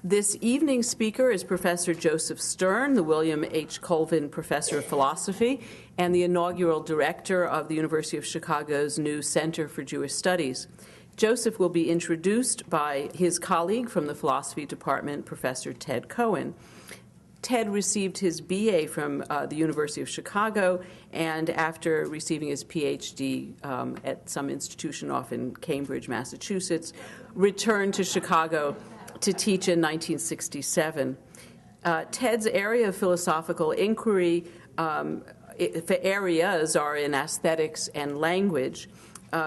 This evening's speaker is Professor Josef Stern, the William H. Colvin Professor of Philosophy and the inaugural director of the University of Chicago's new Center for Jewish Studies. Josef will be introduced by his colleague from the philosophy department, Professor Ted Cohen. Ted received his BA from the University of Chicago, and after receiving his PhD at some institution off in Cambridge, Massachusetts, returned to Chicago to teach in 1967. Ted's area of philosophical inquiry areas are in aesthetics and language.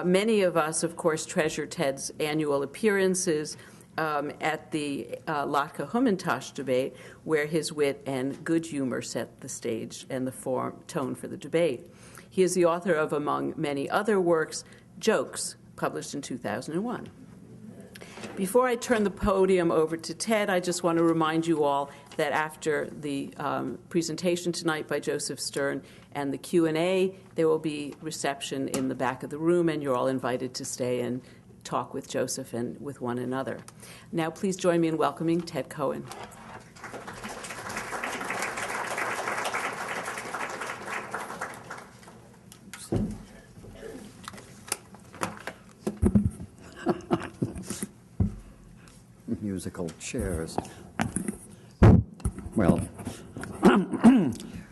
Many of us, of course, treasure Ted's annual appearances at the Latka Humanities debate, where his wit and good humor set the stage and the tone for the debate. He is the author of, among many other works, Jokes, published in 2001. Before I turn the podium over to Ted, I just want to remind you all that after the presentation tonight by Josef Stern and the Q&A, there will be reception in the back of the room, and you're all invited to stay and talk with Josef and with one another. Now, please join me in welcoming Ted Cohen. Musical chairs. Well,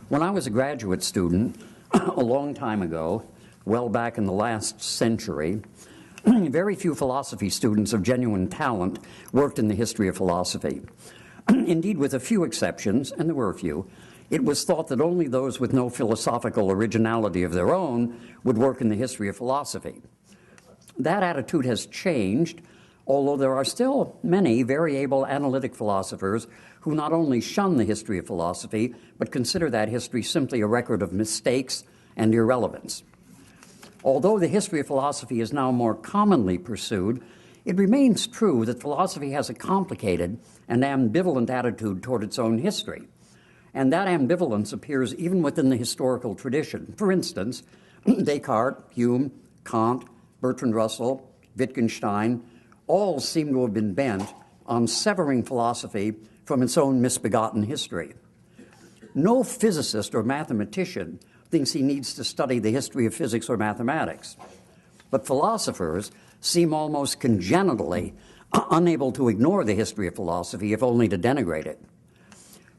when I was a graduate student a long time ago, well back in the last century, very few philosophy students of genuine talent worked in the history of philosophy. Indeed, with a few exceptions, and there were a few, it was thought that only those with no philosophical originality of their own would work in the history of philosophy. That attitude has changed, although there are still many very able analytic philosophers who not only shun the history of philosophy, but consider that history simply a record of mistakes and irrelevance. Although the history of philosophy is now more commonly pursued, it remains true that philosophy has a complicated and ambivalent attitude toward its own history. And that ambivalence appears even within the historical tradition. For instance, Descartes, Hume, Kant, Bertrand Russell, Wittgenstein, all seem to have been bent on severing philosophy from its own misbegotten history. No physicist or mathematician thinks he needs to study the history of physics or mathematics, but philosophers seem almost congenitally unable to ignore the history of philosophy, if only to denigrate it.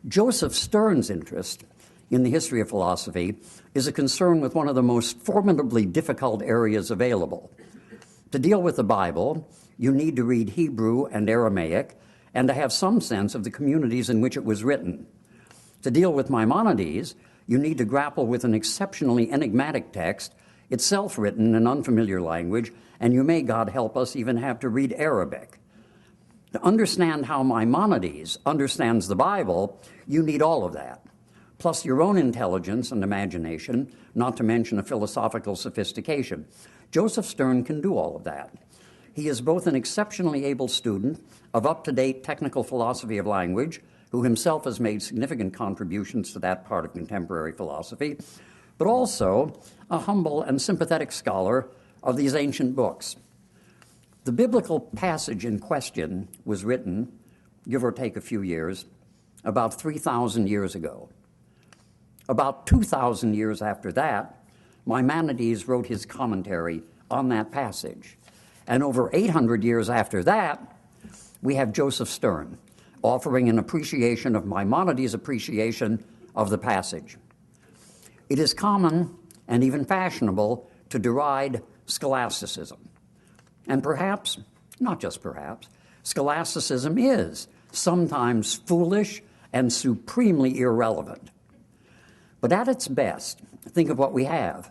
Josef Stern's interest in the history of philosophy is a concern with one of the most formidably difficult areas available. To deal with the Bible, you need to read Hebrew and Aramaic and to have some sense of the communities in which it was written. To deal with Maimonides, you need to grapple with an exceptionally enigmatic text, itself written in unfamiliar language, and you may, God help us, even have to read Arabic. To understand how Maimonides understands the Bible, you need all of that, plus your own intelligence and imagination, not to mention a philosophical sophistication. Josef Stern can do all of that. He is both an exceptionally able student of up-to-date technical philosophy of language, who himself has made significant contributions to that part of contemporary philosophy, but also a humble and sympathetic scholar of these ancient books. The biblical passage in question was written, give or take a few years, about 3,000 years ago. About 2,000 years after that, Maimonides wrote his commentary on that passage. And over 800 years after that, we have Josef Stern offering an appreciation of Maimonides' appreciation of the passage. It is common and even fashionable to deride scholasticism. And perhaps, not just perhaps, scholasticism is sometimes foolish and supremely irrelevant. But at its best, think of what we have.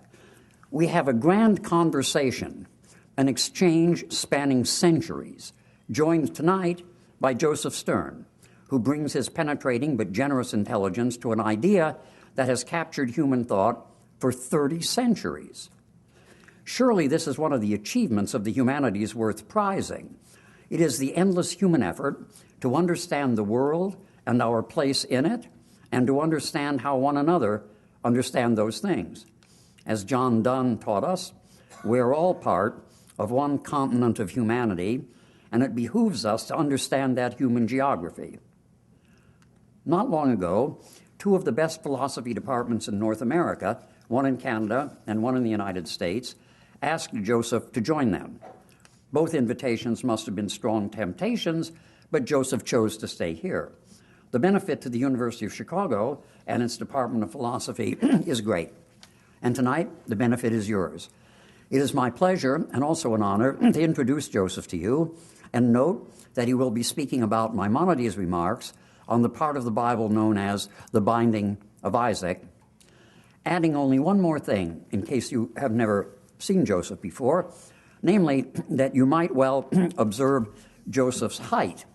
We have a grand conversation, an exchange spanning centuries, joined tonight by Josef Stern, who brings his penetrating but generous intelligence to an idea that has captured human thought for 30 centuries. Surely this is one of the achievements of the humanities worth prizing. It is the endless human effort to understand the world and our place in it, and to understand how one another understand those things. As John Donne taught us, we are all part of one continent of humanity, and it behooves us to understand that human geography. Not long ago, two of the best philosophy departments in North America, one in Canada and one in the United States, asked Joseph to join them. Both invitations must have been strong temptations, but Joseph chose to stay here. The benefit to the University of Chicago and its Department of Philosophy is great. And tonight, the benefit is yours. It is my pleasure and also an honor to introduce Joseph to you and note that he will be speaking about Maimonides' remarks on the part of the Bible known as the Unbinding of Isaac, adding only one more thing in case you have never seen Joseph before, namely that you might well observe Joseph's height,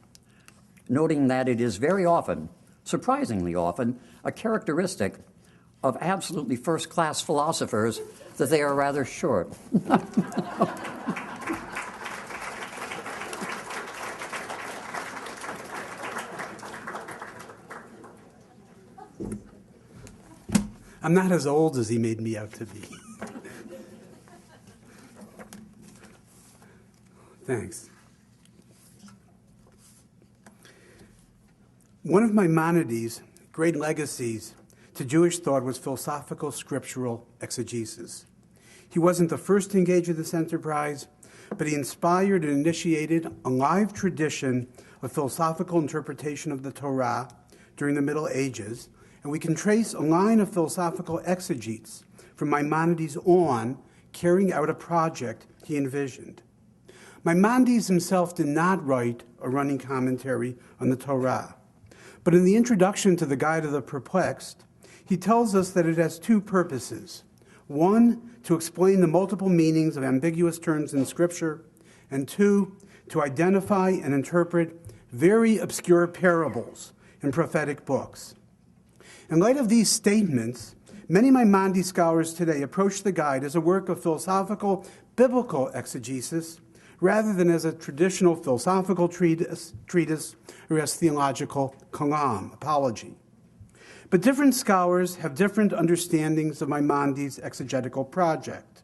noting that it is very often, surprisingly often, a characteristic of absolutely first-class philosophers that they are rather short. I'm not as old as he made me out to be. Thanks. One of Maimonides' great legacies to Jewish thought was philosophical scriptural exegesis. He wasn't the first to engage with this enterprise, but he inspired and initiated a live tradition of philosophical interpretation of the Torah during the Middle Ages, and we can trace a line of philosophical exegetes from Maimonides on, carrying out a project he envisioned. Maimonides himself did not write a running commentary on the Torah, but in the introduction to the Guide of the Perplexed, he tells us that it has two purposes. One, to explain the multiple meanings of ambiguous terms in Scripture, and two, to identify and interpret very obscure parables in prophetic books. In light of these statements, many Maimonides scholars today approach the Guide as a work of philosophical biblical exegesis rather than as a traditional philosophical treatise or as theological kalam, apology. But different scholars have different understandings of Maimonides' exegetical project.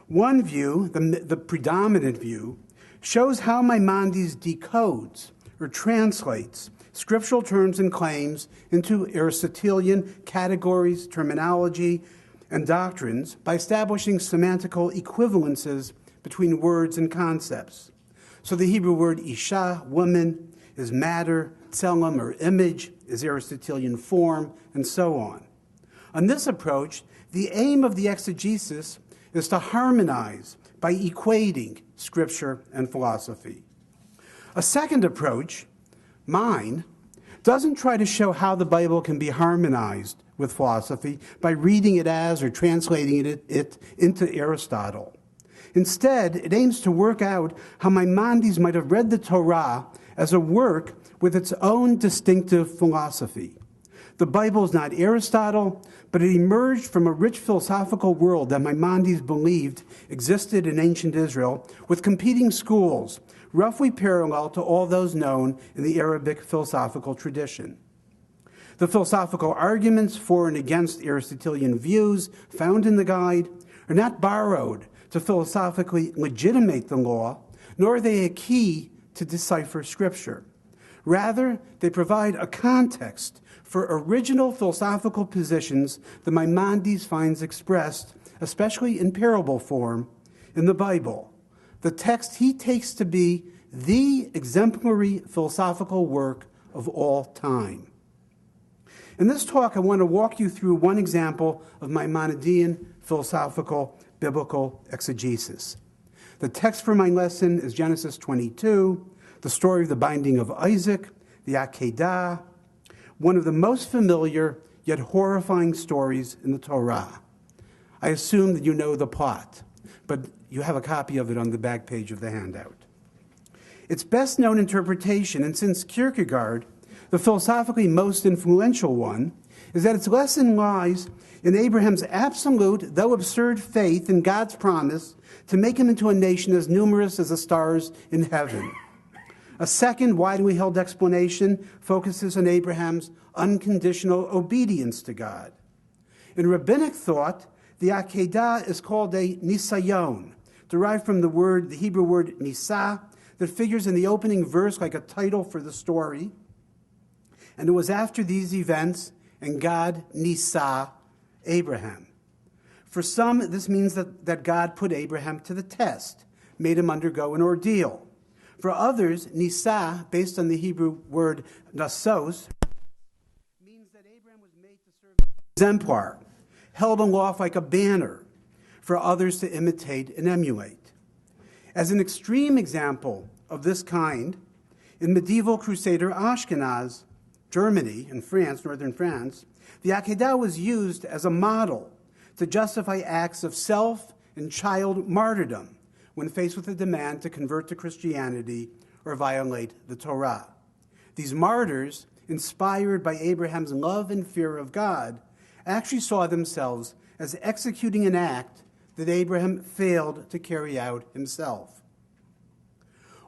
One view, the predominant view, shows how Maimonides decodes or translates scriptural terms and claims into Aristotelian categories, terminology, and doctrines by establishing semantical equivalences between words and concepts. So the Hebrew word isha, woman, is matter, tselem, or image, is Aristotelian form, and so on. On this approach, the aim of the exegesis is to harmonize by equating scripture and philosophy. A second approach, mine, doesn't try to show how the Bible can be harmonized with philosophy by reading it as or translating it into Aristotle. Instead, it aims to work out how Maimonides might have read the Torah as a work with its own distinctive philosophy. The Bible is not Aristotle, but it emerged from a rich philosophical world that Maimonides believed existed in ancient Israel, with competing schools, roughly parallel to all those known in the Arabic philosophical tradition. The philosophical arguments for and against Aristotelian views found in the Guide are not borrowed to philosophically legitimate the law, nor are they a key to decipher Scripture. Rather, they provide a context for original philosophical positions that Maimonides finds expressed, especially in parable form, in the Bible, the text he takes to be the exemplary philosophical work of all time. In this talk, I want to walk you through one example of Maimonidean philosophical biblical exegesis. The text for my lesson is Genesis 22, the story of the binding of Isaac, the Akedah, one of the most familiar yet horrifying stories in the Torah. I assume that you know the plot, but you have a copy of it on the back page of the handout. Its best known interpretation, and since Kierkegaard, the philosophically most influential one, is that its lesson lies in Abraham's absolute, though absurd, faith in God's promise to make him into a nation as numerous as the stars in heaven. A second widely held explanation focuses on Abraham's unconditional obedience to God. In rabbinic thought, the Akedah is called a nisayon, derived from the Hebrew word nisa, that figures in the opening verse like a title for the story. And it was after these events, and God nisa Abraham. For some, this means that God put Abraham to the test, made him undergo an ordeal. For others, nisa, based on the Hebrew word nasos, means that Abraham was made to serve as an exemplar, held aloft like a banner for others to imitate and emulate. As an extreme example of this kind, in medieval Crusader Ashkenaz, Germany and France, northern France, the Akedah was used as a model to justify acts of self and child martyrdom when faced with a demand to convert to Christianity or violate the Torah. These martyrs, inspired by Abraham's love and fear of God, actually saw themselves as executing an act that Abraham failed to carry out himself.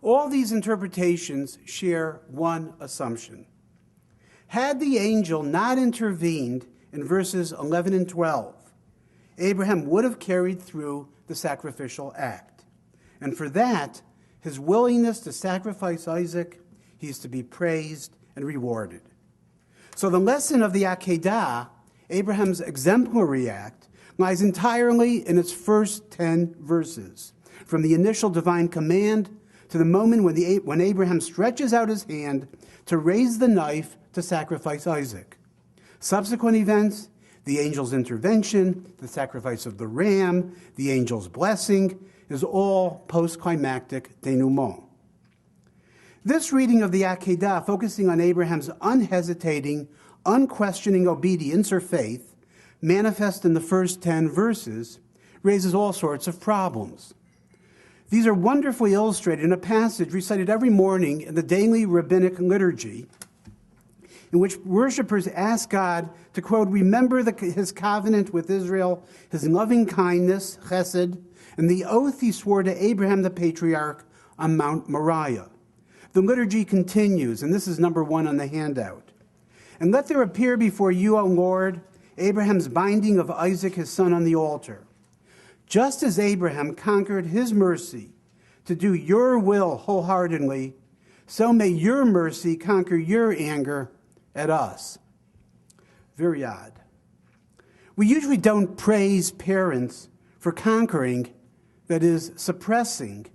All these interpretations share one assumption. Had the angel not intervened in verses 11 and 12, Abraham would have carried through the sacrificial act. And for that, his willingness to sacrifice Isaac, he's to be praised and rewarded. So the lesson of the Akedah, Abraham's exemplary act, lies entirely in its first 10 verses, from the initial divine command to the moment when Abraham stretches out his hand to raise the knife to sacrifice Isaac. Subsequent events, the angel's intervention, the sacrifice of the ram, the angel's blessing, is all post-climactic denouement. This reading of the Akedah, focusing on Abraham's unhesitating, unquestioning obedience or faith, manifest in the first 10 verses, raises all sorts of problems. These are wonderfully illustrated in a passage recited every morning in the daily rabbinic liturgy, in which worshipers ask God to, quote, remember his covenant with Israel, his loving kindness, chesed, and the oath he swore to Abraham the patriarch on Mount Moriah. The liturgy continues, and this is number 1 on the handout. And let there appear before you, O Lord, Abraham's binding of Isaac his son on the altar. Just as Abraham conquered his mercy to do your will wholeheartedly, so may your mercy conquer your anger at us. Very odd. We usually don't praise parents for conquering, that is, suppressing,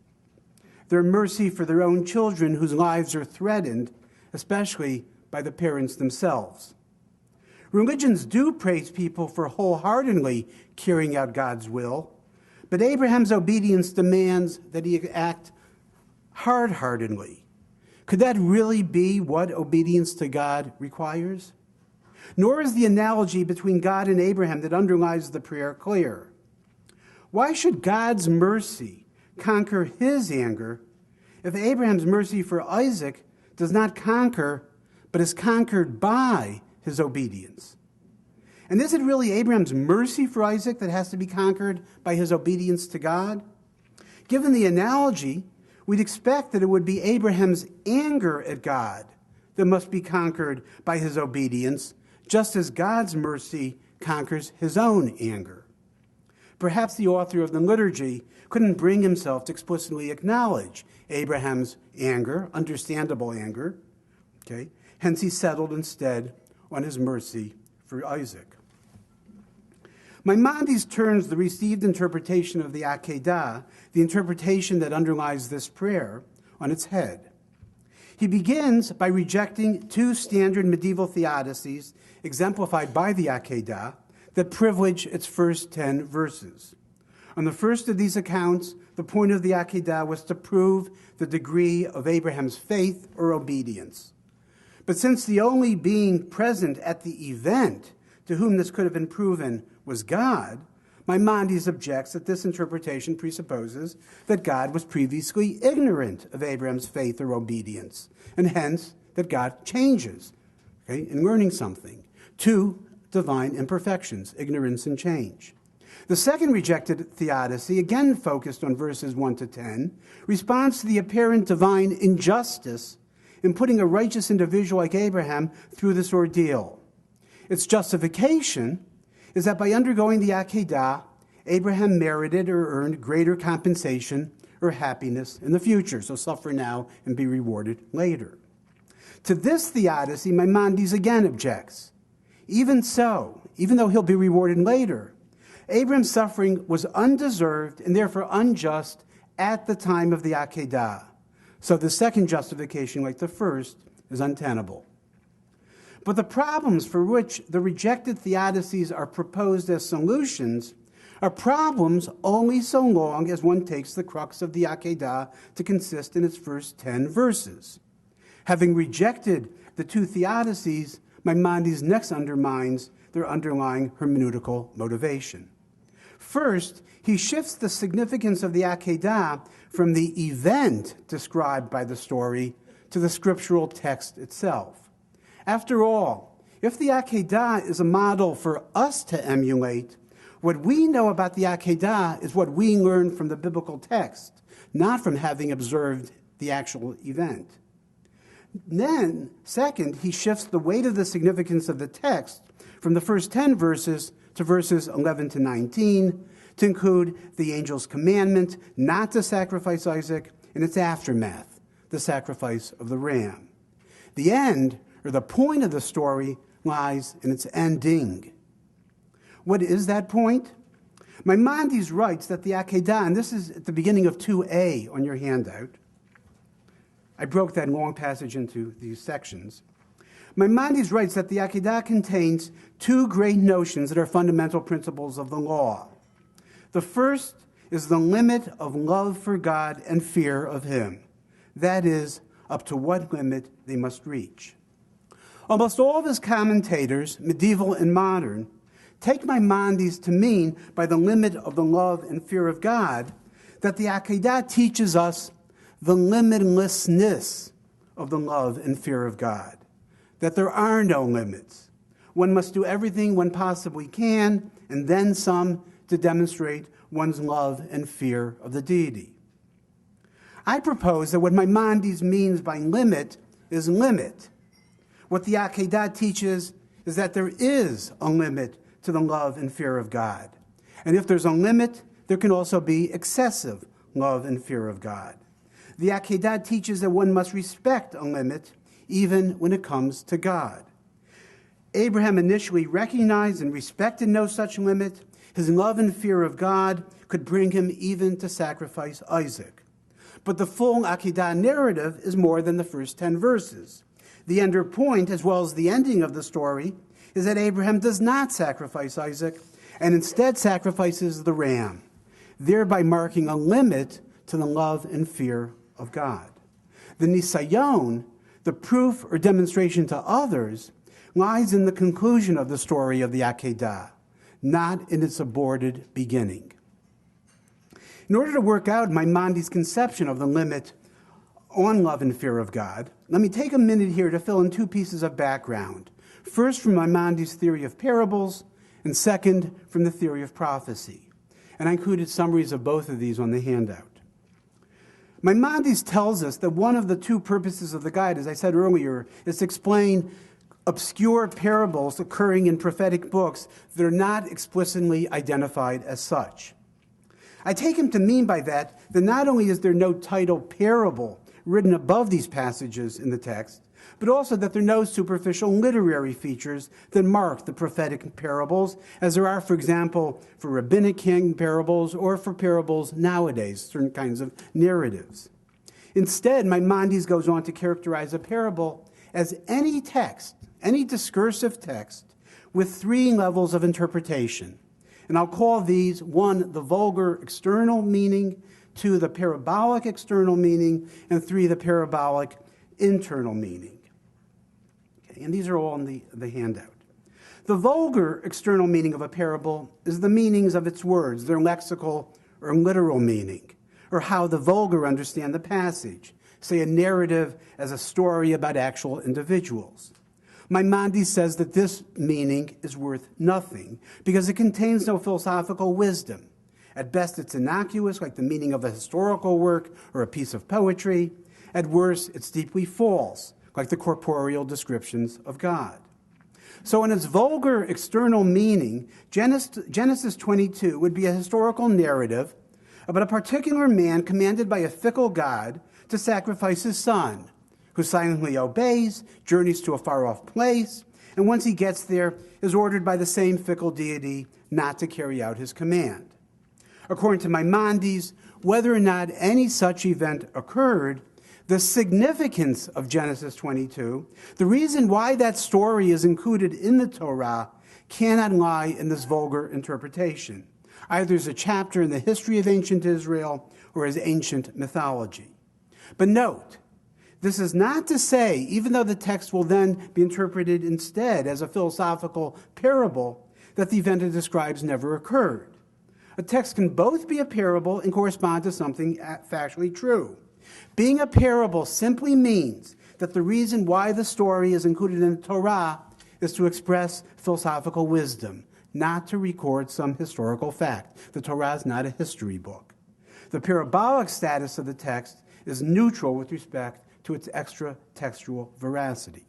their mercy for their own children whose lives are threatened, especially by the parents themselves. Religions do praise people for wholeheartedly carrying out God's will, but Abraham's obedience demands that he act hard-heartedly. Could that really be what obedience to God requires? Nor is the analogy between God and Abraham that underlies the prayer clear. Why should God's mercy conquer his anger if Abraham's mercy for Isaac does not conquer, but is conquered by his obedience? And is it really Abraham's mercy for Isaac that has to be conquered by his obedience to God? Given the analogy, we'd expect that it would be Abraham's anger at God that must be conquered by his obedience, just as God's mercy conquers his own anger. Perhaps the author of the liturgy couldn't bring himself to explicitly acknowledge Abraham's anger, understandable anger. Okay? Hence he settled instead on his mercy for Isaac. Maimonides turns the received interpretation of the Akedah, the interpretation that underlies this prayer, on its head. He begins by rejecting 2 standard medieval theodicies exemplified by the Akedah that privilege its first 10 verses. On the first of these accounts, the point of the Akedah was to prove the degree of Abraham's faith or obedience. But since the only being present at the event to whom this could have been proven was God, Maimonides objects that this interpretation presupposes that God was previously ignorant of Abraham's faith or obedience, and hence that God changes, in learning something. 2 divine imperfections, ignorance and change. The second rejected theodicy, again focused on verses 1 to 10, responds to the apparent divine injustice in putting a righteous individual like Abraham through this ordeal. Its justification is that by undergoing the Akedah, Abraham merited or earned greater compensation or happiness in the future, so suffer now and be rewarded later. To this theodicy, Maimonides again objects. Even so, even though he'll be rewarded later, Abraham's suffering was undeserved and therefore unjust at the time of the Akedah. So the second justification, like the first, is untenable. But the problems for which the rejected theodicies are proposed as solutions are problems only so long as one takes the crux of the Akedah to consist in its first 10 verses. Having rejected the two theodicies, Maimonides next undermines their underlying hermeneutical motivation. First, he shifts the significance of the Akedah from the event described by the story to the scriptural text itself. After all, if the Akedah is a model for us to emulate, what we know about the Akedah is what we learn from the biblical text, not from having observed the actual event. Then, second, he shifts the weight of the significance of the text from the first 10 verses to verses 11 to 19 to include the angel's commandment not to sacrifice Isaac and its aftermath, the sacrifice of the ram. The end, or the point of the story, lies in its ending. What is that point? Maimonides writes that the Akedah, and this is at the beginning of 2a on your handout. I broke that long passage into these sections. Maimonides writes that the Akedah contains two great notions that are fundamental principles of the law. The first is the limit of love for God and fear of Him. That is, up to what limit they must reach. Almost all of his commentators, medieval and modern, take Maimonides to mean by the limit of the love and fear of God that the Akedah teaches us the limitlessness of the love and fear of God, that there are no limits. One must do everything one possibly can, and then some, to demonstrate one's love and fear of the deity. I propose that what Maimonides means by limit is limit. What the Akedah teaches is that there is a limit to the love and fear of God. And if there's a limit, there can also be excessive love and fear of God. The Akedah teaches that one must respect a limit, even when it comes to God. Abraham initially recognized and respected no such limit. His love and fear of God could bring him even to sacrifice Isaac. But the full Akedah narrative is more than the first 10 verses. The ender point, as well as the ending of the story, is that Abraham does not sacrifice Isaac and instead sacrifices the ram, thereby marking a limit to the love and fear of God. The nisayon, the proof or demonstration to others, lies in the conclusion of the story of the Akedah, not in its aborted beginning. In order to work out Maimonides' conception of the limit on love and fear of God, let me take a minute here to fill in two pieces of background. First, from Maimonides' theory of parables, and second, from the theory of prophecy. And I included summaries of both of these on the handout. Maimonides tells us that one of the two purposes of the guide, as I said earlier, is to explain obscure parables occurring in prophetic books that are not explicitly identified as such. I take him to mean by that not only is there no title parable written above these passages in the text, but also that there are no superficial literary features that mark the prophetic parables, as there are, for example, for rabbinic king parables or for parables nowadays, certain kinds of narratives. Instead, Maimonides goes on to characterize a parable as any text, any discursive text, with three levels of interpretation. And I'll call these, 1, the vulgar external meaning, 2, the parabolic external meaning, and 3, the parabolic internal meaning. Okay, and these are all in the handout. The vulgar external meaning of a parable is the meanings of its words, their lexical or literal meaning, or how the vulgar understand the passage, say a narrative as a story about actual individuals. Maimonides says that this meaning is worth nothing because it contains no philosophical wisdom. At best, it's innocuous, like the meaning of a historical work or a piece of poetry. At worst, it's deeply false, like the corporeal descriptions of God. So in its vulgar external meaning, Genesis 22 would be a historical narrative about a particular man commanded by a fickle God to sacrifice his son, who silently obeys, journeys to a far-off place, and once he gets there, is ordered by the same fickle deity not to carry out his command. According to Maimonides, whether or not any such event occurred, the significance of Genesis 22, the reason why that story is included in the Torah, cannot lie in this vulgar interpretation, either as a chapter in the history of ancient Israel or as ancient mythology. But note, this is not to say, even though the text will then be interpreted instead as a philosophical parable, that the event it describes never occurred. A text can both be a parable and correspond to something factually true. Being a parable simply means that the reason why the story is included in the Torah is to express philosophical wisdom, not to record some historical fact. The Torah is not a history book. The parabolic status of the text is neutral with respect to its extra-textual veracity.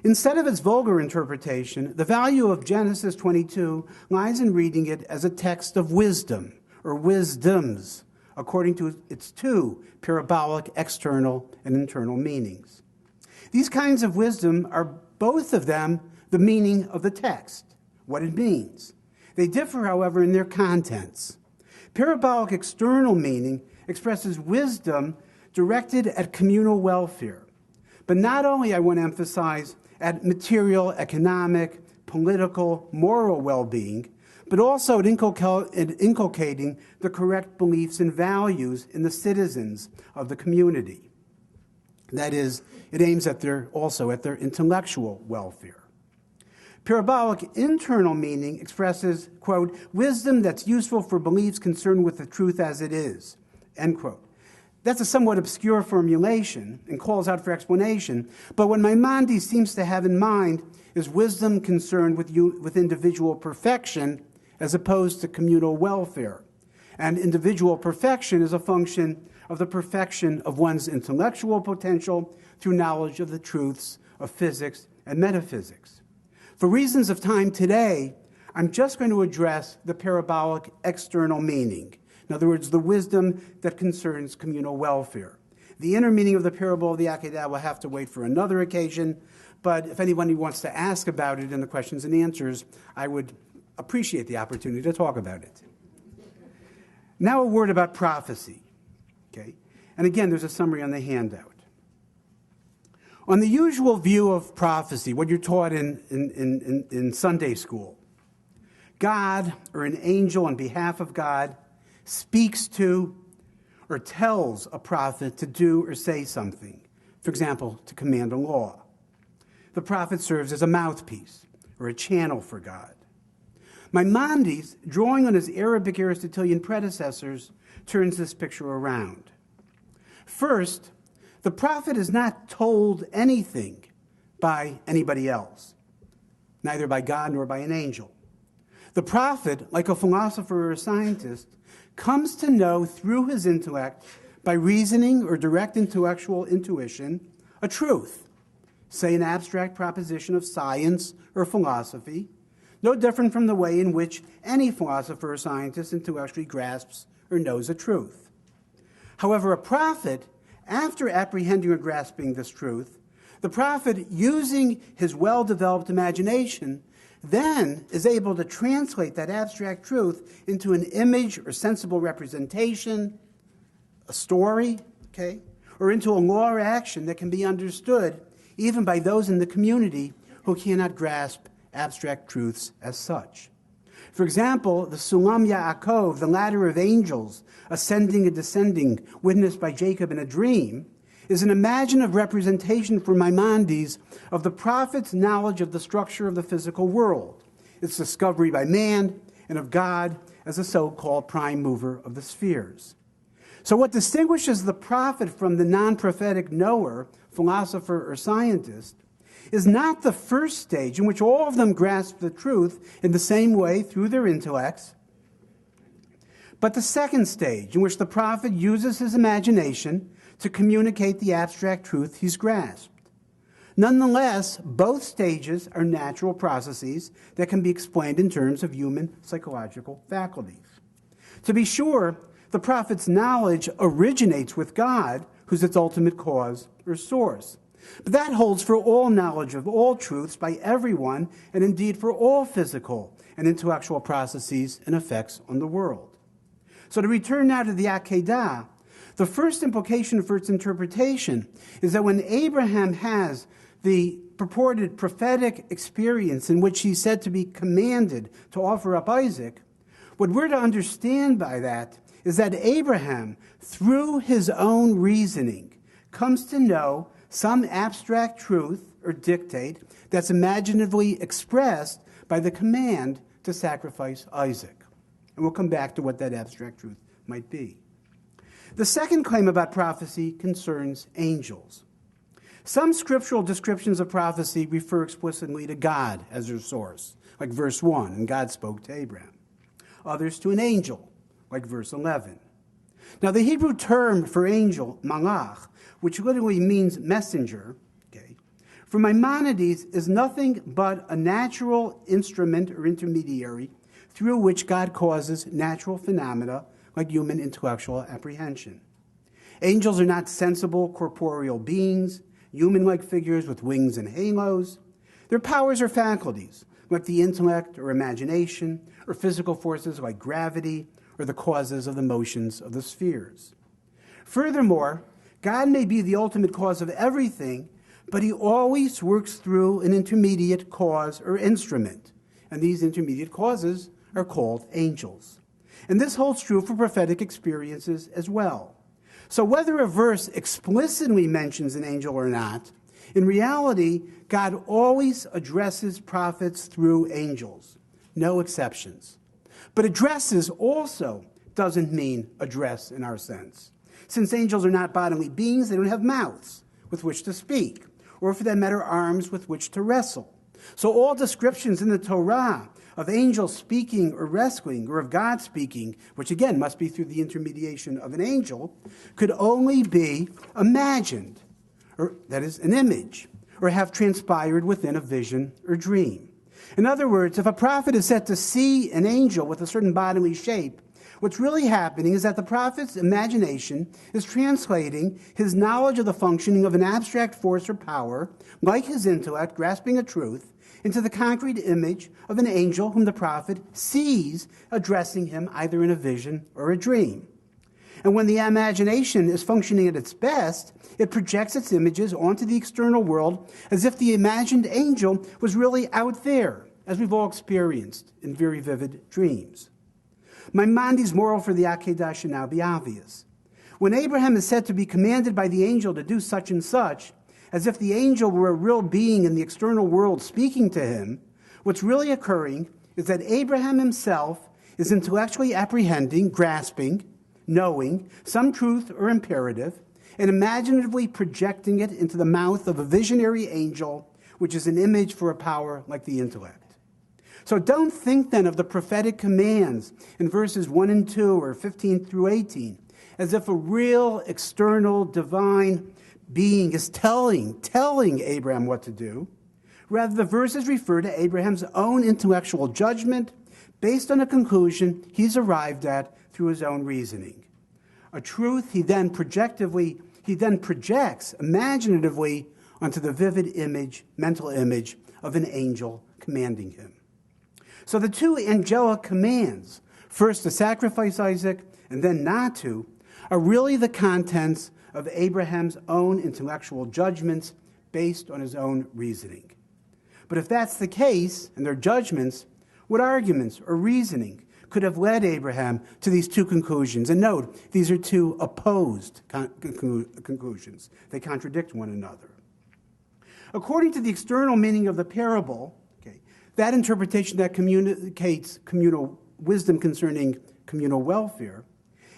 Instead of its vulgar interpretation, the value of Genesis 22 lies in reading it as a text of wisdom, or wisdoms, according to its two parabolic external and internal meanings. These kinds of wisdom are both of them the meaning of the text, what it means. They differ, however, in their contents. Parabolic external meaning expresses wisdom directed at communal welfare, but not only, I want to emphasize, at material, economic, political, moral well-being, but also at inculcating the correct beliefs and values in the citizens of the community. That is, it aims at also at their intellectual welfare. Parabolic internal meaning expresses, quote, wisdom that's useful for beliefs concerned with the truth as it is, end quote. That's a somewhat obscure formulation and calls out for explanation, but what Maimonides seems to have in mind is wisdom concerned with individual perfection as opposed to communal welfare. And individual perfection is a function of the perfection of one's intellectual potential through knowledge of the truths of physics and metaphysics. For reasons of time today, I'm just going to address the parabolic external meaning. In other words, the wisdom that concerns communal welfare. The inner meaning of the parable of the Akedah will have to wait for another occasion, but if anyone wants to ask about it in the questions and answers, I would appreciate the opportunity to talk about it. Now a word about prophecy. Okay? And again, there's a summary on the handout. On the usual view of prophecy, what you're taught in Sunday school, God, or an angel on behalf of God, speaks to or tells a prophet to do or say something, for example, to command a law. The prophet serves as a mouthpiece or a channel for God. Maimonides, drawing on his Arabic Aristotelian predecessors, turns this picture around. First, the prophet is not told anything by anybody else, neither by God nor by an angel. The prophet, like a philosopher or a scientist, comes to know through his intellect, by reasoning or direct intellectual intuition, a truth, say an abstract proposition of science or philosophy, no different from the way in which any philosopher or scientist intellectually grasps or knows a truth. However, a prophet, after apprehending or grasping this truth, the prophet, using his well-developed imagination, then is able to translate that abstract truth into an image or sensible representation, a story, okay, or into a law or action that can be understood even by those in the community who cannot grasp abstract truths as such. For example, the Sulam Yaakov, the ladder of angels, ascending and descending, witnessed by Jacob in a dream, is an imaginative representation for Maimonides of the prophet's knowledge of the structure of the physical world, its discovery by man, and of God as a so-called prime mover of the spheres. So what distinguishes the prophet from the non-prophetic knower, philosopher or scientist, is not the first stage in which all of them grasp the truth in the same way through their intellects, but the second stage in which the prophet uses his imagination to communicate the abstract truth he's grasped. Nonetheless, both stages are natural processes that can be explained in terms of human psychological faculties. To be sure, the prophet's knowledge originates with God, who's its ultimate cause or source. But that holds for all knowledge of all truths by everyone, and indeed for all physical and intellectual processes and effects on the world. So to return now to the Akedah, the first implication for its interpretation is that when Abraham has the purported prophetic experience in which he's said to be commanded to offer up Isaac, what we're to understand by that is that Abraham, through his own reasoning, comes to know some abstract truth or dictate that's imaginatively expressed by the command to sacrifice Isaac. And we'll come back to what that abstract truth might be. The second claim about prophecy concerns angels. Some scriptural descriptions of prophecy refer explicitly to God as their source, like verse 1, and God spoke to Abraham. Others to an angel, like verse 11. Now, the Hebrew term for angel, malach, which literally means messenger, for Maimonides is nothing but a natural instrument or intermediary through which God causes natural phenomena like human intellectual apprehension. Angels are not sensible corporeal beings, human-like figures with wings and halos. Their powers are faculties, like the intellect or imagination, or physical forces like gravity, or the causes of the motions of the spheres. Furthermore, God may be the ultimate cause of everything, but he always works through an intermediate cause or instrument, and these intermediate causes are called angels. And this holds true for prophetic experiences as well. So whether a verse explicitly mentions an angel or not, in reality, God always addresses prophets through angels, no exceptions. But addresses also doesn't mean address in our sense. Since angels are not bodily beings, they don't have mouths with which to speak, or for that matter, arms with which to wrestle. So all descriptions in the Torah of angels speaking or wrestling, or of God speaking, which again must be through the intermediation of an angel, could only be imagined, or that is, an image, or have transpired within a vision or dream. In other words, if a prophet is said to see an angel with a certain bodily shape, what's really happening is that the prophet's imagination is translating his knowledge of the functioning of an abstract force or power, like his intellect grasping a truth, into the concrete image of an angel whom the prophet sees addressing him either in a vision or a dream. And when the imagination is functioning at its best, it projects its images onto the external world as if the imagined angel was really out there, as we've all experienced in very vivid dreams. Maimonides' moral for the Akedah should now be obvious. When Abraham is said to be commanded by the angel to do such and such, as if the angel were a real being in the external world speaking to him, what's really occurring is that Abraham himself is intellectually apprehending, grasping, knowing some truth or imperative, and imaginatively projecting it into the mouth of a visionary angel, which is an image for a power like the intellect. So don't think then of the prophetic commands in verses 1 and 2 or 15 through 18 as if a real external divine being is telling Abraham what to do. Rather, the verses refer to Abraham's own intellectual judgment based on a conclusion he's arrived at through his own reasoning. A truth he then projects imaginatively onto the vivid image, mental image of an angel commanding him. So the two angelic commands, first to sacrifice Isaac and then not to, are really the contents of Abraham's own intellectual judgments based on his own reasoning. But if that's the case, and they're judgments, what arguments or reasoning could have led Abraham to these two conclusions? And note, these are two opposed conclusions. They contradict one another. According to the external meaning of the parable, that interpretation that communicates communal wisdom concerning communal welfare,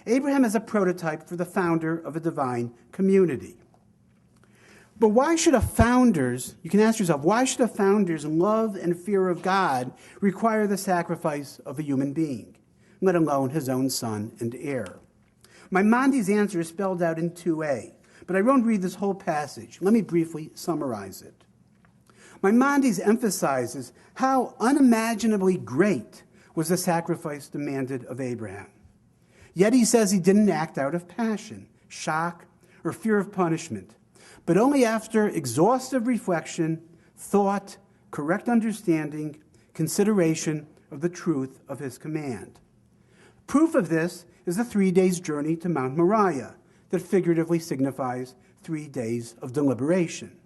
Abraham is a prototype for the founder of a divine community. But why should a founder's, you can ask yourself, why should a founder's love and fear of God require the sacrifice of a human being, let alone his own son and heir? Maimonides' answer is spelled out in 2a, but I won't read this whole passage. Let me briefly summarize it. Maimonides emphasizes how unimaginably great was the sacrifice demanded of Abraham. Yet he says he didn't act out of passion, shock, or fear of punishment, but only after exhaustive reflection, thought, correct understanding, consideration of the truth of his command. Proof of this is the 3 days' journey to Mount Moriah that figuratively signifies 3 days of deliberation.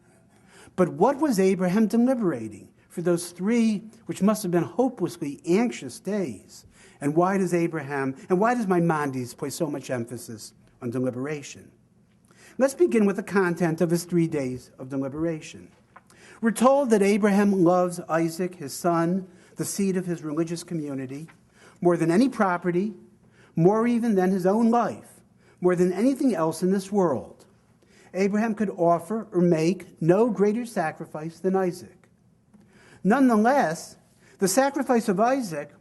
But what was Abraham deliberating for those 3, which must have been hopelessly anxious days? And why does Maimonides place so much emphasis on deliberation? Let's begin with the content of his 3 days of deliberation. We're told that Abraham loves Isaac, his son, the seed of his religious community, more than any property, more even than his own life, more than anything else in this world. Abraham could offer or make no greater sacrifice than Isaac. Nonetheless, the sacrifice of Isaac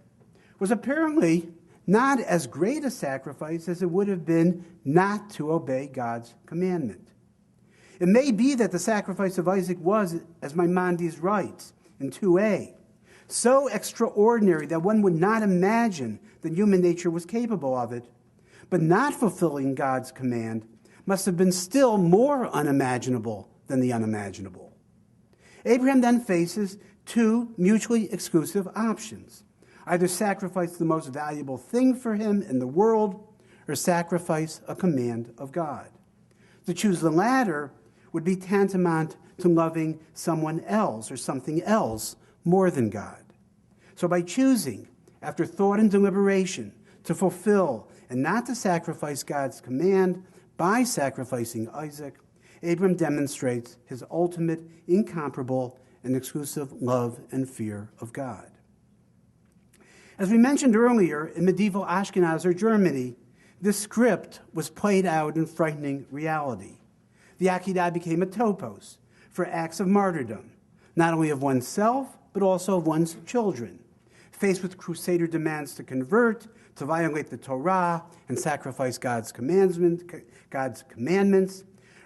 was apparently not as great a sacrifice as it would have been not to obey God's commandment. It may be that the sacrifice of Isaac was, as Maimonides writes in 2a, so extraordinary that one would not imagine that human nature was capable of it, but not fulfilling God's command must have been still more unimaginable than the unimaginable. Abraham then faces 2 mutually exclusive options: either sacrifice the most valuable thing for him in the world or sacrifice a command of God. To choose the latter would be tantamount to loving someone else or something else more than God. So by choosing, after thought and deliberation, to fulfill and not to sacrifice God's command by sacrificing Isaac, Abram demonstrates his ultimate, incomparable, and exclusive love and fear of God. As we mentioned earlier, in medieval Ashkenaz or Germany, this script was played out in frightening reality. The Akedah became a topos for acts of martyrdom, not only of oneself, but also of one's children. Faced with crusader demands to convert, to violate the Torah, and sacrifice God's commandments,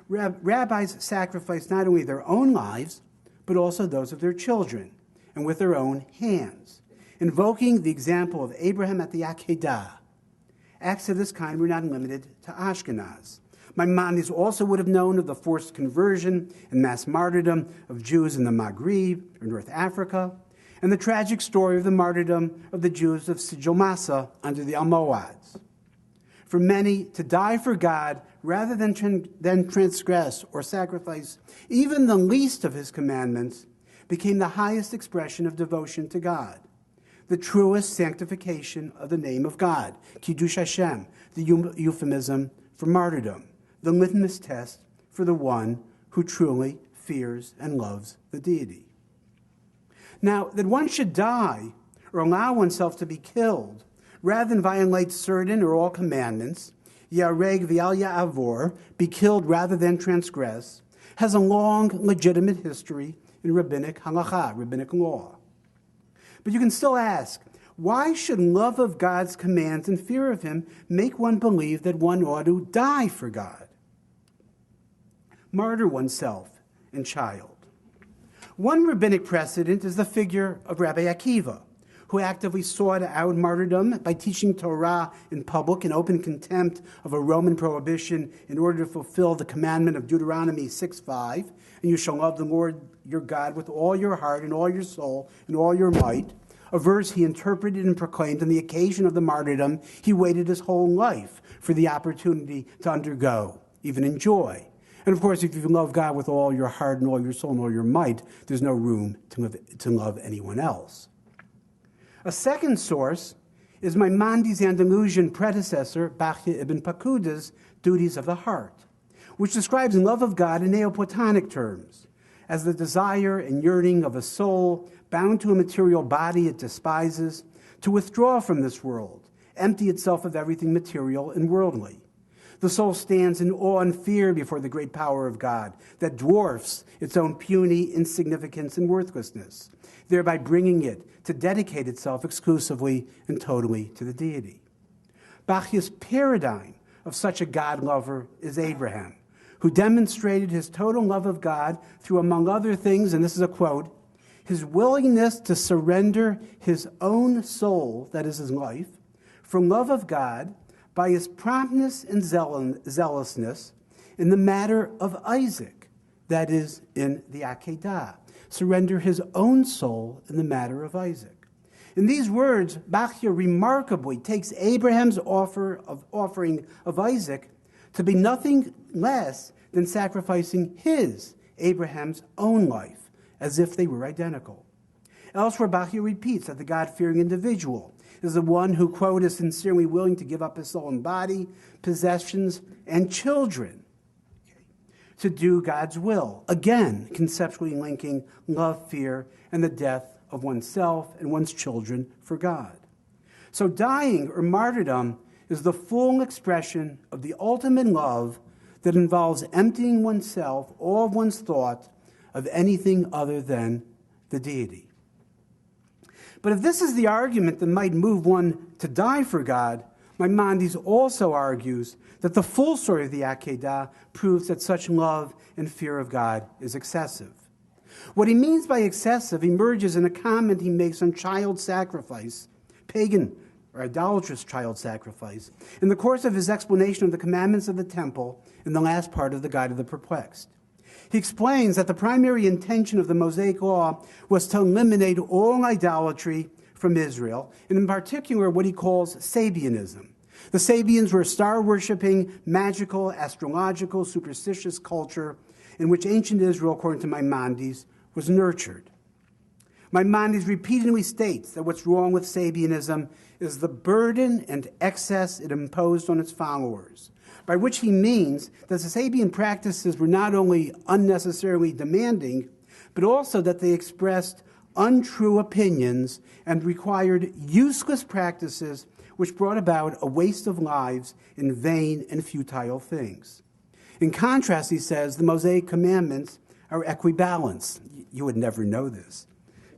rabbis sacrificed not only their own lives, but also those of their children, and with their own hands, invoking the example of Abraham at the Akedah. Acts of this kind were not limited to Ashkenaz. Maimonides also would have known of the forced conversion and mass martyrdom of Jews in the Maghreb, or North Africa, and the tragic story of the martyrdom of the Jews of Sijil Massa under the Almohads. For many, to die for God rather than transgress or sacrifice even the least of his commandments became the highest expression of devotion to God, the truest sanctification of the name of God, Kiddush Hashem, the euphemism for martyrdom, the litmus test for the one who truly fears and loves the deity. Now, that one should die or allow oneself to be killed rather than violate certain or all commandments, yareg v'al ya'avor, be killed rather than transgress, has a long, legitimate history in rabbinic halakha, rabbinic law. But you can still ask, why should love of God's commands and fear of him make one believe that one ought to die for God? Martyr oneself and child. One rabbinic precedent is the figure of Rabbi Akiva, who actively sought out martyrdom by teaching Torah in public in open contempt of a Roman prohibition in order to fulfill the commandment of Deuteronomy 6:5, and you shall love the Lord your God with all your heart and all your soul and all your might, a verse he interpreted and proclaimed on the occasion of the martyrdom he waited his whole life for the opportunity to undergo, even enjoy. And of course, if you love God with all your heart and all your soul and all your might, there's no room to love anyone else. A second source is Maimonides' Andalusian predecessor, Bachya ibn Pakuda's Duties of the Heart, which describes love of God in Neoplatonic terms, as the desire and yearning of a soul bound to a material body it despises, to withdraw from this world, empty itself of everything material and worldly. The soul stands in awe and fear before the great power of God that dwarfs its own puny insignificance and worthlessness, thereby bringing it to dedicate itself exclusively and totally to the deity. Bachya's paradigm of such a God lover is Abraham, who demonstrated his total love of God through, among other things, and this is a quote, his willingness to surrender his own soul, that is his life, for love of God, by his promptness and zealousness in the matter of Isaac, that is, in the Akedah, surrender his own soul in the matter of Isaac. In these words, Bachya remarkably takes Abraham's offering of Isaac to be nothing less than sacrificing his, Abraham's, own life, as if they were identical. Elsewhere, Bachya repeats that the God-fearing individual is the one who, quote, is sincerely willing to give up his soul and body, possessions, and children to do God's will. Again, conceptually linking love, fear, and the death of oneself and one's children for God. So dying, or martyrdom, is the full expression of the ultimate love that involves emptying oneself, all of one's thought, of anything other than the deity. But if this is the argument that might move one to die for God, Maimonides also argues that the full story of the Akedah proves that such love and fear of God is excessive. What he means by excessive emerges in a comment he makes on child sacrifice, pagan or idolatrous child sacrifice, in the course of his explanation of the commandments of the temple in the last part of the Guide of the Perplexed. He explains that the primary intention of the Mosaic Law was to eliminate all idolatry from Israel, and in particular what he calls Sabianism. The Sabians were a star-worshipping, magical, astrological, superstitious culture in which ancient Israel, according to Maimonides, was nurtured. Maimonides repeatedly states that what's wrong with Sabianism is the burden and excess it imposed on its followers, by which he means that the Sabian practices were not only unnecessarily demanding, but also that they expressed untrue opinions and required useless practices which brought about a waste of lives in vain and futile things. In contrast, he says, the Mosaic commandments are equibalanced. You would never know this.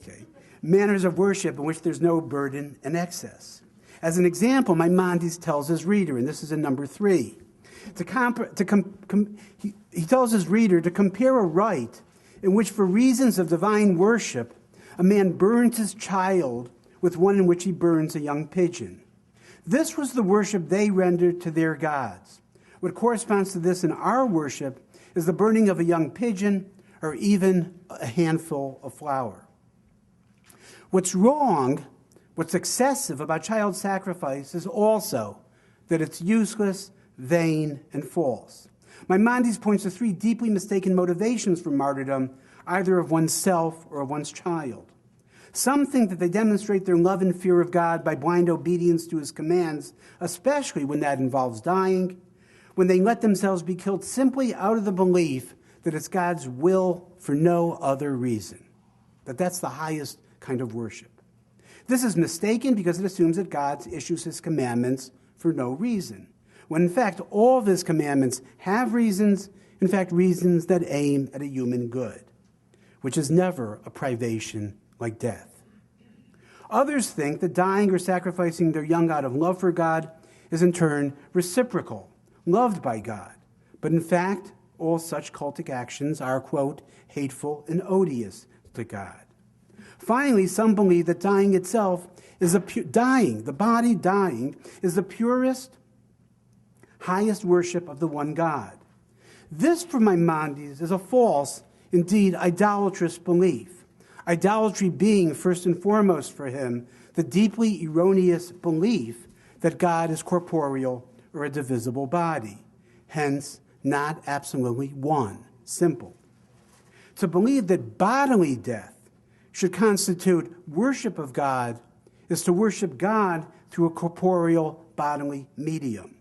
Okay. Manners of worship in which there's no burden and excess. As an example, Maimonides tells his reader, and this is in number 3, he tells his reader to compare a rite in which, for reasons of divine worship, a man burns his child with one in which he burns a young pigeon. This was the worship they rendered to their gods. What corresponds to this in our worship is the burning of a young pigeon or even a handful of flour. What's wrong, what's excessive about child sacrifice is also that it's useless, vain, and false. Maimonides points to 3 deeply mistaken motivations for martyrdom, either of oneself or of one's child. Some think that they demonstrate their love and fear of God by blind obedience to his commands, especially when that involves dying, when they let themselves be killed simply out of the belief that it's God's will for no other reason, that that's the highest kind of worship. This is mistaken because it assumes that God issues his commandments for no reason, when in fact all of his commandments have reasons, in fact reasons that aim at a human good, which is never a privation like death. Others think that dying or sacrificing their young out of love for God is in turn reciprocal, loved by God. But in fact, all such cultic actions are, quote, hateful and odious to God. Finally, some believe that dying itself is the body dying is the purest, highest worship of the one God. This, for Maimonides, is a false, indeed idolatrous belief. Idolatry being, first and foremost for him, the deeply erroneous belief that God is corporeal or a divisible body, hence not absolutely one, simple. To believe that bodily death should constitute worship of God is to worship God through a corporeal bodily medium.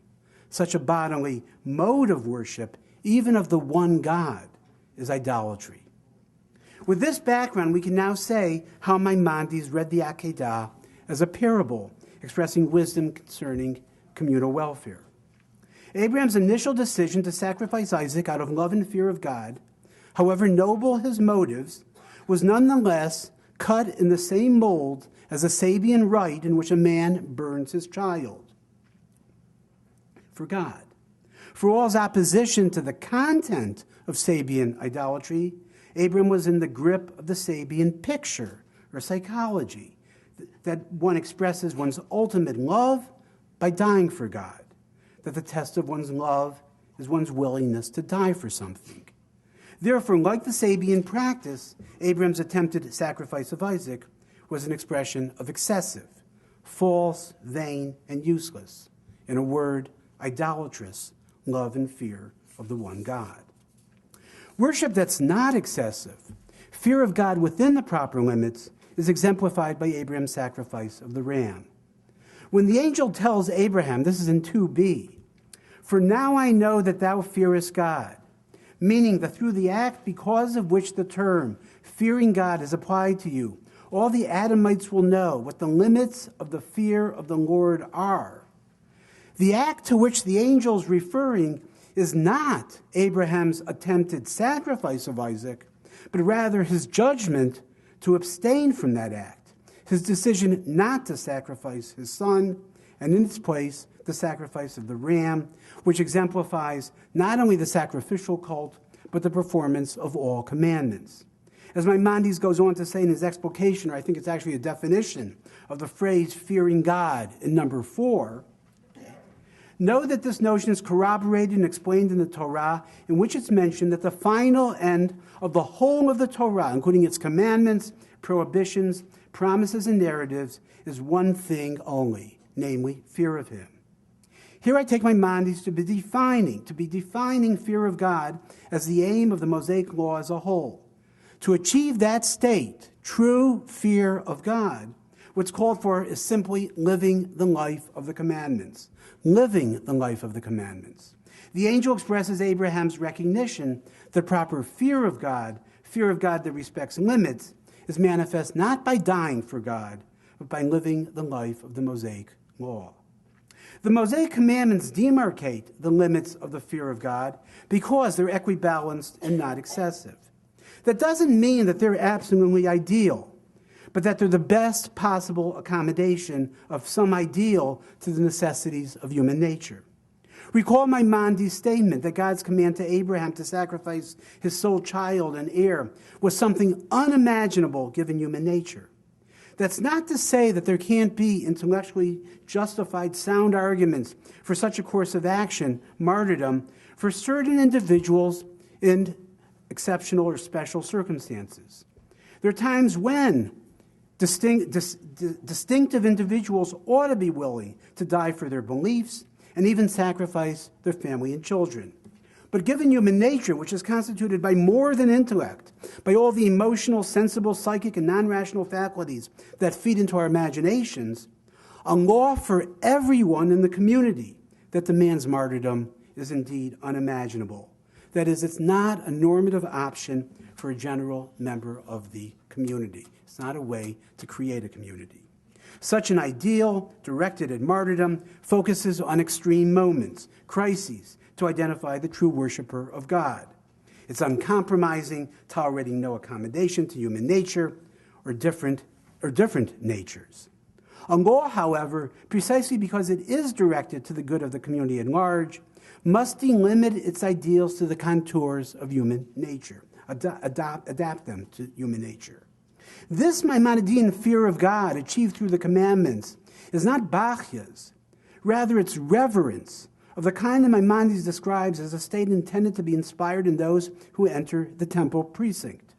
Such a bodily mode of worship, even of the one God, is idolatry. With this background, we can now say how Maimonides read the Akedah as a parable expressing wisdom concerning communal welfare. Abraham's initial decision to sacrifice Isaac out of love and fear of God, however noble his motives, was nonetheless cut in the same mold as a Sabian rite in which a man burns his child for God. For all his opposition to the content of Sabian idolatry, Abraham was in the grip of the Sabian picture or psychology, that one expresses one's ultimate love by dying for God. that the test of one's love is one's willingness to die for something. Therefore, like the Sabian practice, Abraham's attempted sacrifice of Isaac was an expression of excessive, false, vain, and useless, in a word, idolatrous love and fear of the one God. Worship that's not excessive, fear of God within the proper limits, is exemplified by Abraham's sacrifice of the ram. When the angel tells Abraham, this is in 2b, "For now I know that thou fearest God," meaning that through the act because of which the term fearing God is applied to you, all the Adamites will know what the limits of the fear of the Lord are. The act to which the angel is referring is not Abraham's attempted sacrifice of Isaac, but rather his judgment to abstain from that act, his decision not to sacrifice his son, and in its place, the sacrifice of the ram, which exemplifies not only the sacrificial cult, but the performance of all commandments. As Maimonides goes on to say in his explication, or I think it's actually a definition of the phrase fearing God in number 4, know that this notion is corroborated and explained in the Torah, in which it's mentioned that the final end of the whole of the Torah, including its commandments, prohibitions, promises, and narratives, is one thing only, namely fear of him. Here I take Maimonides to be defining fear of God as the aim of the Mosaic law as a whole. To achieve that state, true fear of God, what's called for is simply living the life of the commandments. Living the life of the commandments. The angel expresses Abraham's recognition that proper fear of God that respects limits, is manifest not by dying for God, but by living the life of the Mosaic law. The Mosaic commandments demarcate the limits of the fear of God because they're equibalanced and not excessive. That doesn't mean that they're absolutely ideal, but that they're the best possible accommodation of some ideal to the necessities of human nature. Recall Maimonides' statement that God's command to Abraham to sacrifice his sole child and heir was something unimaginable given human nature. That's not to say that there can't be intellectually justified sound arguments for such a course of action, martyrdom, for certain individuals in exceptional or special circumstances. There are times when distinctive individuals ought to be willing to die for their beliefs and even sacrifice their family and children. But given human nature, which is constituted by more than intellect, by all the emotional, sensible, psychic, and non-rational faculties that feed into our imaginations, a law for everyone in the community that demands martyrdom is indeed unimaginable. That is, it's not a normative option for a general member of the community. It's not a way to create a community. Such an ideal directed at martyrdom focuses on extreme moments, crises, to identify the true worshiper of God. It's uncompromising, tolerating no accommodation to human nature or different natures. A law, however, precisely because it is directed to the good of the community at large, must delimit its ideals to the contours of human nature, adapt them to human nature. This Maimonidean fear of God achieved through the commandments is not Bacchia's, rather it's reverence of the kind that Maimonides describes as a state intended to be inspired in those who enter the temple precinct,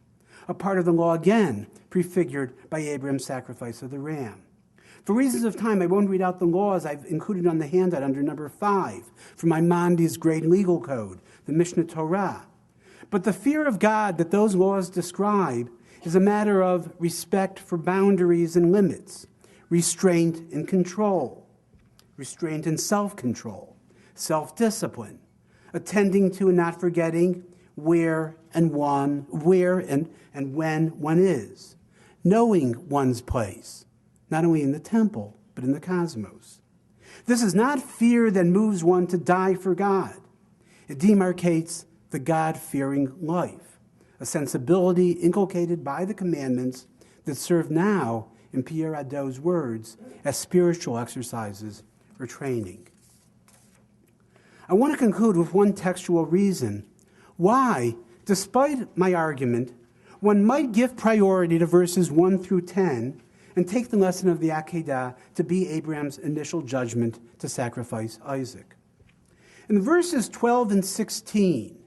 a part of the law again prefigured by Abraham's sacrifice of the ram. For reasons of time, I won't read out the laws I've included on the handout under number 5 from Maimonides' great legal code, the Mishnah Torah. But the fear of God that those laws describe is a matter of respect for boundaries and limits, restraint and control, restraint and self-control, self-discipline, attending to and not forgetting where and when one is, knowing one's place, not only in the temple, but in the cosmos. This is not fear that moves one to die for God. It demarcates the God-fearing life, a sensibility inculcated by the commandments that serve now, in Pierre Hadot's words, as spiritual exercises or training. I want to conclude with one textual reason why, despite my argument, one might give priority to verses 1 through 10 and take the lesson of the Akedah to be Abraham's initial judgment to sacrifice Isaac. In verses 12 and 16,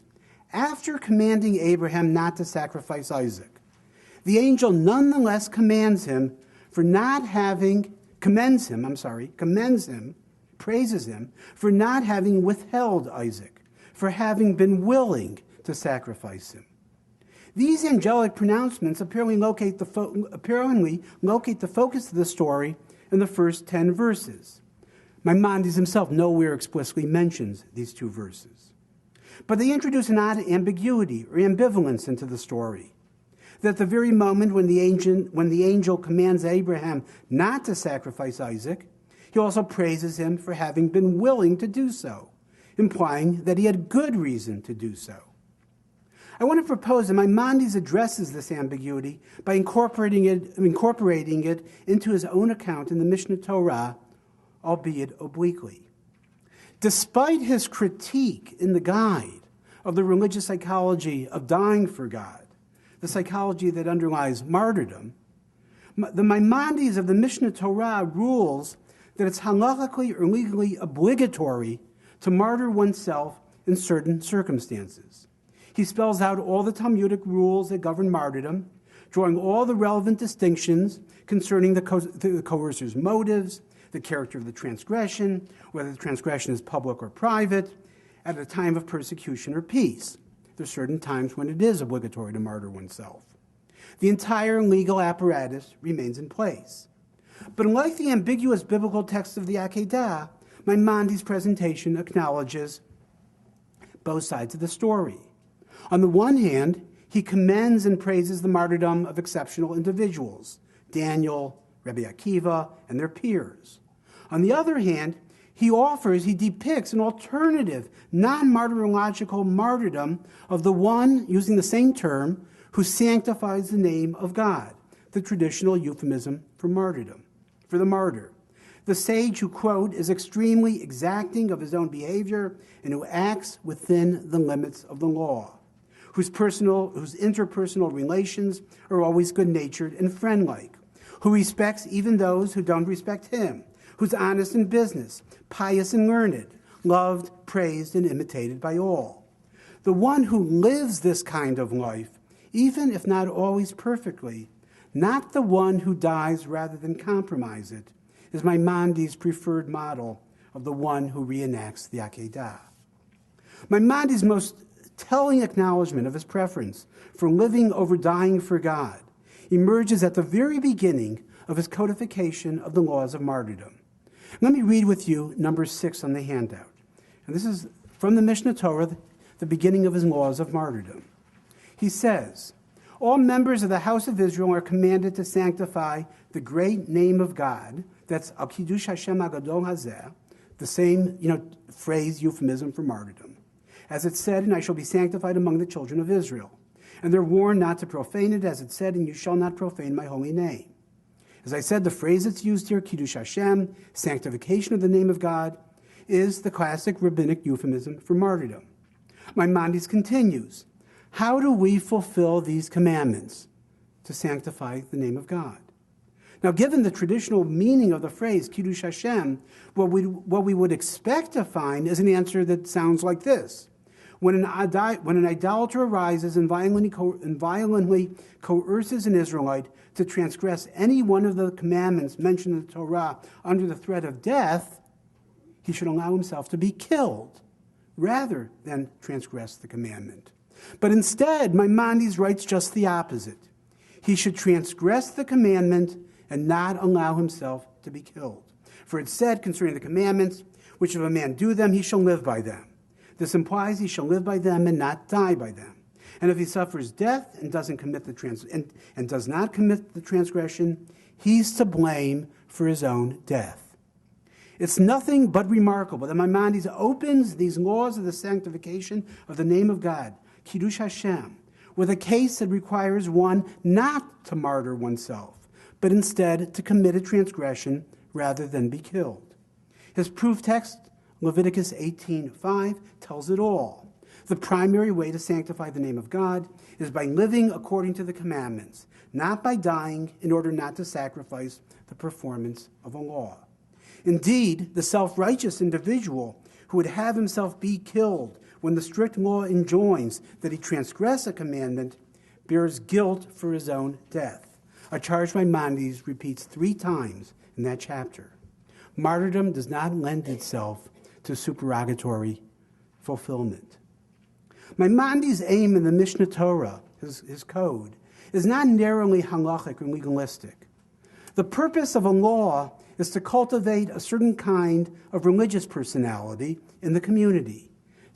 after commanding Abraham not to sacrifice Isaac, the angel nonetheless commends him, praises him for not having withheld Isaac, for having been willing to sacrifice him. These angelic pronouncements apparently locate the focus of the story in the first 10 verses. Maimonides himself nowhere explicitly mentions these 2 verses. But they introduce an odd ambiguity or ambivalence into the story. That at the very moment when the angel commands Abraham not to sacrifice Isaac, he also praises him for having been willing to do so, implying that he had good reason to do so. I want to propose that Maimonides addresses this ambiguity by incorporating it into his own account in the Mishneh Torah, albeit obliquely. Despite his critique in the guide of the religious psychology of dying for God, the psychology that underlies martyrdom, the Maimonides of the Mishneh Torah rules that it's halachically or legally obligatory to martyr oneself in certain circumstances. He spells out all the Talmudic rules that govern martyrdom, drawing all the relevant distinctions concerning the coercer's motives, the character of the transgression, whether the transgression is public or private, at a time of persecution or peace. There are certain times when it is obligatory to martyr oneself. The entire legal apparatus remains in place. But unlike the ambiguous biblical text of the Akedah, Maimonides' presentation acknowledges both sides of the story. On the one hand, he commends and praises the martyrdom of exceptional individuals, Daniel, Rabbi Akiva, and their peers. On the other hand, he depicts an alternative, non-martyrological martyrdom of the one, using the same term, who sanctifies the name of God, the traditional euphemism for martyrdom, for the martyr. The sage who, quote, is extremely exacting of his own behavior and who acts within the limits of the law, whose interpersonal relations are always good-natured and friend-like, who respects even those who don't respect him, who's honest in business, pious and learned, loved, praised, and imitated by all. The one who lives this kind of life, even if not always perfectly, not the one who dies rather than compromise it, is Maimonides' preferred model of the one who reenacts the Akedah. Maimonides' most telling acknowledgement of his preference for living over dying for God emerges at the very beginning of his codification of the laws of martyrdom. Let me read with you number 6 on the handout. And this is from the Mishneh Torah, the beginning of his laws of martyrdom. He says, all members of the house of Israel are commanded to sanctify the great name of God. That's Al Kiddush Hashem Agadol Hazeh, the same phrase, euphemism for martyrdom. As it said, and I shall be sanctified among the children of Israel. And they're warned not to profane it, as it said, and you shall not profane my holy name. As I said, the phrase that's used here, Kiddush Hashem, sanctification of the name of God, is the classic rabbinic euphemism for martyrdom. Maimonides continues, how do we fulfill these commandments to sanctify the name of God? Now, given the traditional meaning of the phrase, Kiddush Hashem, what we would expect to find is an answer that sounds like this. When an idolater arises and violently coerces an Israelite to transgress any one of the commandments mentioned in the Torah under the threat of death, he should allow himself to be killed rather than transgress the commandment. But instead, Maimonides writes just the opposite. He should transgress the commandment and not allow himself to be killed. For it said concerning the commandments, which if a man do them, he shall live by them. This implies he shall live by them and not die by them. And if he suffers death and does not commit the transgression, he's to blame for his own death. It's nothing but remarkable that Maimonides opens these laws of the sanctification of the name of God, Kiddush Hashem, with a case that requires one not to martyr oneself, but instead to commit a transgression rather than be killed. His proof text, Leviticus 18:5, tells it all. The primary way to sanctify the name of God is by living according to the commandments, not by dying in order not to sacrifice the performance of a law. Indeed, the self-righteous individual who would have himself be killed when the strict law enjoins that he transgress a commandment, bears guilt for his own death, a charge Maimonides repeats 3 times in that chapter. Martyrdom does not lend itself to supererogatory fulfillment. Maimonides' aim in the Mishneh Torah, his code, is not narrowly halachic or legalistic. The purpose of a law is to cultivate a certain kind of religious personality in the community,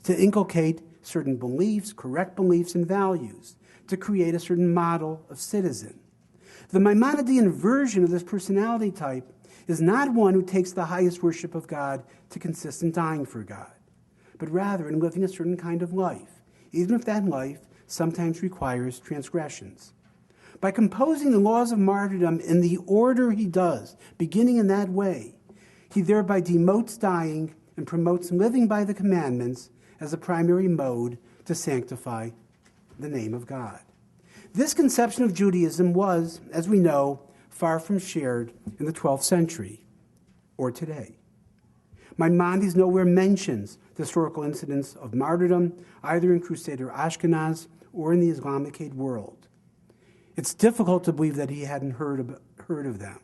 to inculcate certain beliefs, correct beliefs and values, to create a certain model of citizen. The Maimonidean version of this personality type is not one who takes the highest worship of God to consist in dying for God, but rather in living a certain kind of life, even if that life sometimes requires transgressions. By composing the laws of martyrdom in the order he does, beginning in that way, he thereby demotes dying and promotes living by the commandments as a primary mode to sanctify the name of God. This conception of Judaism was, as we know, far from shared in the 12th century or today. Maimonides nowhere mentions the historical incidents of martyrdom, either in Crusader Ashkenaz or in the Islamicate world. It's difficult to believe that he hadn't heard of them.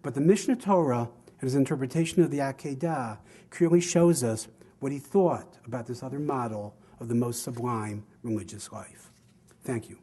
But the Mishneh Torah and his interpretation of the Akedah clearly shows us what he thought about this other model of the most sublime religious life. Thank you.